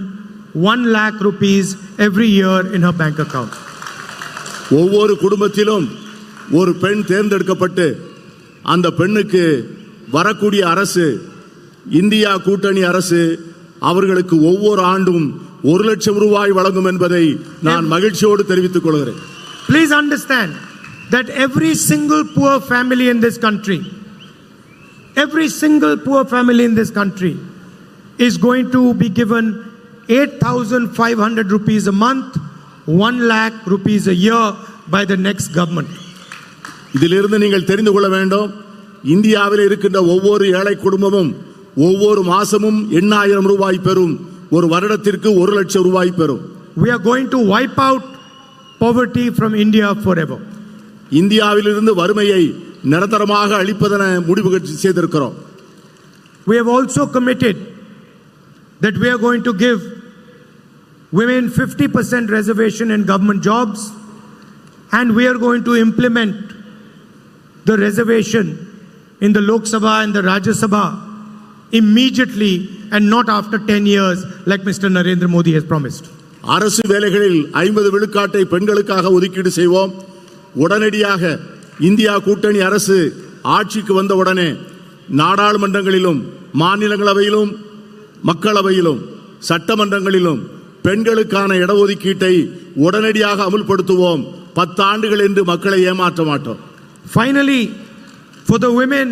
1 lakh rupees every year in her bank account. ஒவ்வொரு குடும்பத்திலும் ஒரு பெண் தேர்ந்தெடுக்கப்பட்டு அந்த பெண்ணுக்கு வரக்கூடிய அரசு, India கூட்டணி அரசு அவர்களுக்கு ஒவ்வொரு ஆண்டும் 1 லட்சம் ரூபாய் வழங்கும் என்பதை நான் மகிழ்ச்சியோடு தெரிவித்துக் கொள்கிறேன். Please understand that every single poor family in this country, every single poor family in this country is going to be given 8,500 rupees a month, 1 lakh rupees a year by the next government. இதிலிருந்து நீங்கள் தெரிந்து கொள்ள வேண்டும், இந்தியாவில் இருக்கின்ற ஒவ்வொரு ஏழை குடும்பமும் ஒவ்வொரு மாசமும் 8,000 ரூபாய் பெறும். ஒரு வருடத்திற்கு 1 லட்சம் ரூபாய் பெறும். We are going to wipe out poverty from India forever. இந்தியாவிலிருந்து வறுமையை நிரந்தரமாக அழிப்பதென முடிவு செய்திருக்கிறோம். We have also committed that we are going to give women 50% reservation in government jobs, and we are going to implement the reservation in the Lok Sabha and the Rajya Sabha immediately and not after 10 years like Mr. Narendra Modi has promised. அரசு வேலைகளில் 50 விழுக்காட்டை பெண்களுக்காக ஒதுக்கீடு செய்வோம். உடனடியாக India கூட்டணி அரசு ஆட்சிக்கு வந்தவுடனே நாடாளுமன்றங்களிலும் மாநிலங்களவையிலும் மக்களவையிலும் சட்டமன்றங்களிலும் பெண்களுக்கான இடஒதுக்கீட்டை உடனடியாக அமுல்படுத்துவோம். 10 ஆண்டுகள் என்று மக்களை ஏமாற்ற மாட்டோம். Finally, for the women,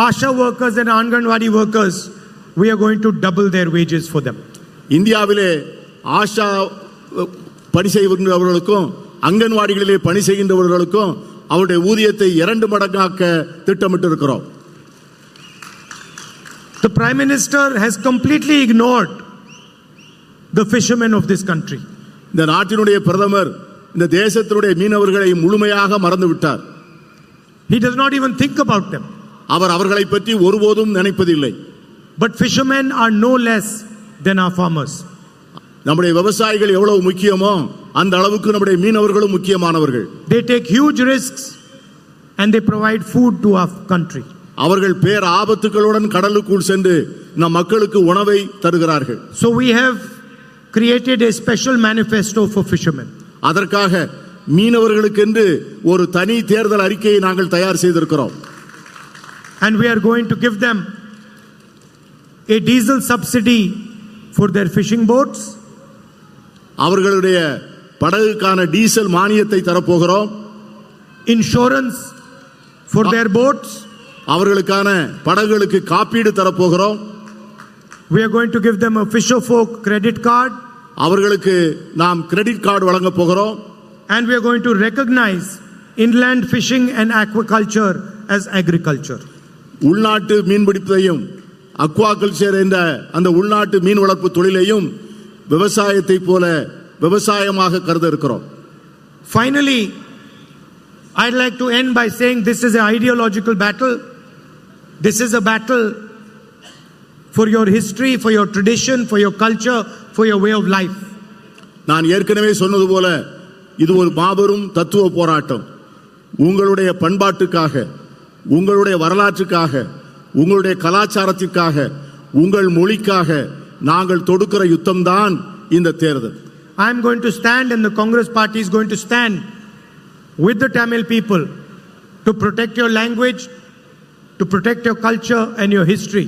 ASHA workers and Anganwadi workers, we are going to double their wages for them. இந்தியாவிலே ஆஷா பணி செய்கின்றவர்களுக்கும் அங்கன்வாடிகளிலே பணி செய்கின்றவர்களுக்கும் அவருடைய ஊதியத்தை 2 மடங்காக்க திட்டமிட்டிருக்கிறோம். The Prime Minister has completely ignored the fishermen of this country. இந்த நாட்டினுடைய பிரதமர் இந்த தேசத்தினுடைய மீனவர்களை முழுமையாக மறந்து விட்டார். He does not even think about them. அவர் அவர்களை பற்றி ஒருபோதும் நினைப்பதில்லை. But fishermen are no less than our farmers. நம்முடைய விவசாயிகள் எவ்வளவு முக்கியமோ அந்த அளவுக்கு நம்முடைய மீனவர்களும் முக்கியமானவர்கள். They take huge risks and they provide food to our country. அவர்கள் பேர் ஆபத்துகளுடன் கடலுக்குள் சென்று நம் மக்களுக்கு உணவை தருகிறார்கள். So we have created a special manifesto for fishermen. அதற்காக மீனவர்களுக்கென்று ஒரு தனி தேர்தல் அறிக்கையை நாங்கள் தயார் செய்திருக்கிறோம். And we are going to give them a diesel subsidy for their fishing boats. அவர்களுடைய படகுக்கான டீசல் மானியத்தை தரப்போகிறோம். Insurance for their boats. அவர்களுக்கான படகுகளுக்கு காப்பீடு தரப்போகிறோம். We are going to give them a fisher folk credit card. அவர்களுக்கு நாம் கிரெடிட் கார்டு வழங்க போகிறோம். And we are going to recognize inland fishing and aquaculture as agriculture. உள்நாட்டு மீன்பிடிப்பையும் aquaculture என்ற அந்த உள்நாட்டு மீன் வளர்ப்பு தொழிலையும் விவசாயத்தை போல விவசாயமாக கருத இருக்கிறோம். Finally, I'd like to end by saying this is an ideological battle. This is a battle for your history, for your tradition, for your culture, for your way of life. நான் ஏற்கனவே சொன்னது போல இது ஒரு மாபெரும் தத்துவ போராட்டம். உங்களுடைய பண்பாட்டுக்காக, உங்களுடைய வரலாற்றுக்காக, உங்களுடைய கலாச்சாரத்திற்காக, உங்கள் மொழிக்காக நாங்கள் தொடுக்கிற யுத்தம் தான் இந்த தேர்தல். I am going to stand and the Congress party is going to stand with the Tamil people to protect your language, to protect your culture and your history.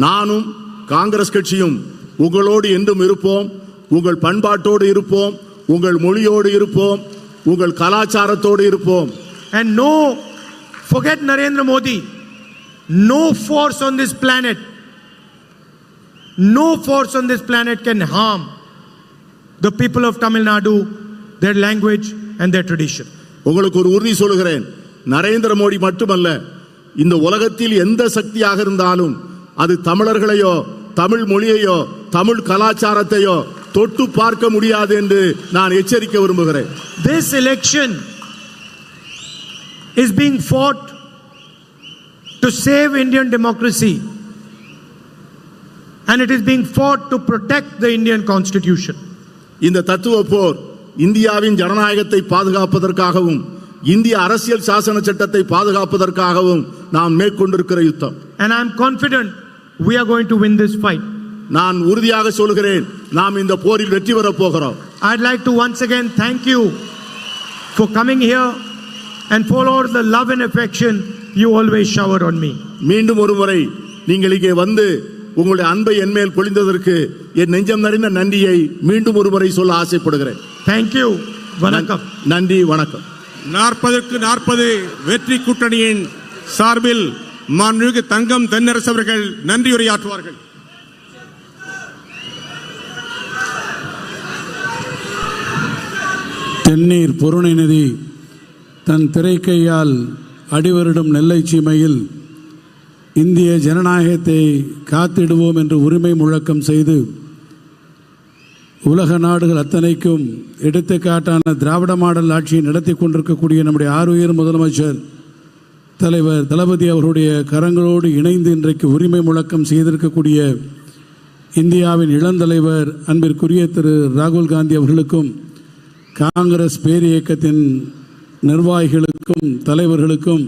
நானும் காங்கிரஸ் கட்சியும் உங்களோடு என்றும் இருப்போம். உங்கள் பண்பாட்டோடு இருப்போம், உங்கள் மொழியோடு இருப்போம், உங்கள் கலாச்சாரத்தோடு இருப்போம். And no, forget Narendra Modi, no force on this planet, no force on this planet can harm the people of Tamil Nadu, their language and their tradition. உங்களுக்கு ஒரு உறுதி சொல்கிறேன், நரேந்திர மோடி மட்டுமல்ல, இந்த உலகத்தில் எந்த சக்தியாக இருந்தாலும் அது தமிழர்களையோ தமிழ் மொழியையோ தமிழ் கலாச்சாரத்தையோ தொட்டு பார்க்க முடியாது என்று நான் எச்சரிக்க விரும்புகிறேன். This election is being fought to save Indian democracy and it is being fought to protect the Indian Constitution. இந்த தத்துவ போர் இந்தியாவின் ஜனநாயகத்தை பாதுகாப்பதற்காகவும் இந்திய அரசியல் சாசன சட்டத்தை பாதுகாப்பதற்காகவும் நாம் மேற்கொண்டிருக்கிற யுத்தம். And I am confident we are going to win this fight. நான் உறுதியாக சொல்கிறேன், நாம் இந்த போரில் வெற்றி பெறப் போகிறோம். I'd like to once again thank you for coming here and for all the love and affection you always shower on me. மீண்டும் ஒரு முறை நீங்கள் இங்கே வந்து உங்களுடைய அன்பை என்மேல் பொழிந்ததற்கு என் நெஞ்சம் நிறைந்த நன்றியை மீண்டும் ஒரு முறை சொல்ல ஆசைப்படுகிறேன். Thank you. வணக்கம். நன்றி, வணக்கம். 40க்கு 40 வெற்றி கூட்டணியின் சார்பில் மாண்புமிகு தங்கம் தென்னரசு அவர்கள் நன்றியுரையாற்றுவார்கள். தென்னீர் பொருணை நதி தன் திரைக்கையால் அடிவரிடும் நெல்லை சீமையில் இந்திய ஜனநாயகத்தை காத்திடுவோம் என்று உரிமை முழக்கம் செய்து உலக நாடுகள் அத்தனைக்கும் எடுத்துக்காட்டான திராவிட மாடல் ஆட்சியை நடத்தி கொண்டிருக்கக்கூடிய நம்முடைய ஆருயிர் முதலமைச்சர் தலைவர் தளபதி அவருடைய கரங்களோடு இணைந்து இன்றைக்கு உரிமை முழக்கம் செய்திருக்கக்கூடிய இந்தியாவின் இளந்தலைவர் அன்பிற்குரிய திரு ராகுல் காந்தி அவர்களுக்கும் காங்கிரஸ் பேரியக்கத்தின் நிர்வாகிகளுக்கும் தலைவர்களுக்கும்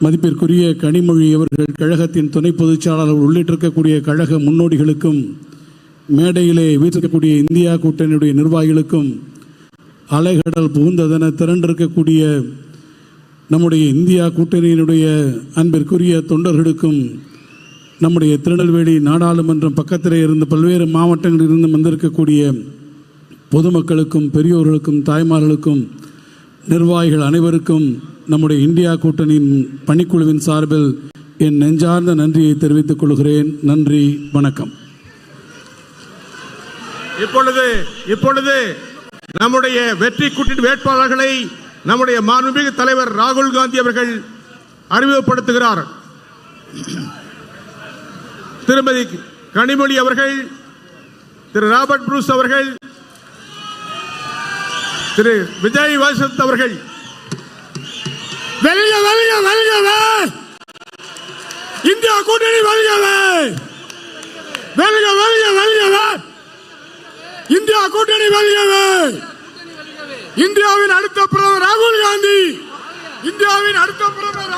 மதிப்பிற்குரிய கனிமொழி அவர்கள் கழகத்தின் துணை பொதுச்செயலாளர் உள்ளிட்டிருக்கக்கூடிய கழக முன்னோடிகளுக்கும் மேடையிலே வீற்றிருக்கக்கூடிய இந்தியா கூட்டணியுடைய நிர்வாகிகளுக்கும் அலைகடல் புகுந்ததென திரண்டிருக்கக்கூடிய நம்முடைய இந்தியா கூட்டணியினுடைய அன்பிற்குரிய தொண்டர்களுக்கும் நம்முடைய திருநெல்வேலி நாடாளுமன்றம் பக்கத்திலே இருந்து பல்வேறு மாவட்டங்களில் இருந்து வந்திருக்கக்கூடிய பொதுமக்களுக்கும் பெரியோர்களுக்கும் தாய்மார்களுக்கும் நிர்வாகிகள் அனைவருக்கும் நம்முடைய இந்தியா கூட்டணியின் பணிக்குழுவின் சார்பில் என் நெஞ்சார்ந்த நன்றியை தெரிவித்துக் கொள்கிறேன். நன்றி, வணக்கம். இப்பொழுது நம்முடைய வெற்றி கூட்டணி வேட்பாளர்களை நம்முடைய மாண்புமிகு தலைவர் ராகுல் காந்தி அவர்கள் அறிமுகப்படுத்துகிறார். திருமதி கனிமொழி அவர்கள், திரு ராபர்ட் புரூஸ் அவர்கள், திரு விஜய் வசந்த் அவர்கள். வெல்க வெல்க வெல்கவே, இந்தியா கூட்டணி வெல்கவே, வெல்க வெல்க வெல்கவே, இந்தியா கூட்டணி வெல்கவே. இந்தியாவின் அடுத்த பிரதமர் ராகுல் காந்தி, இந்தியாவின் அடுத்த பிரதமர்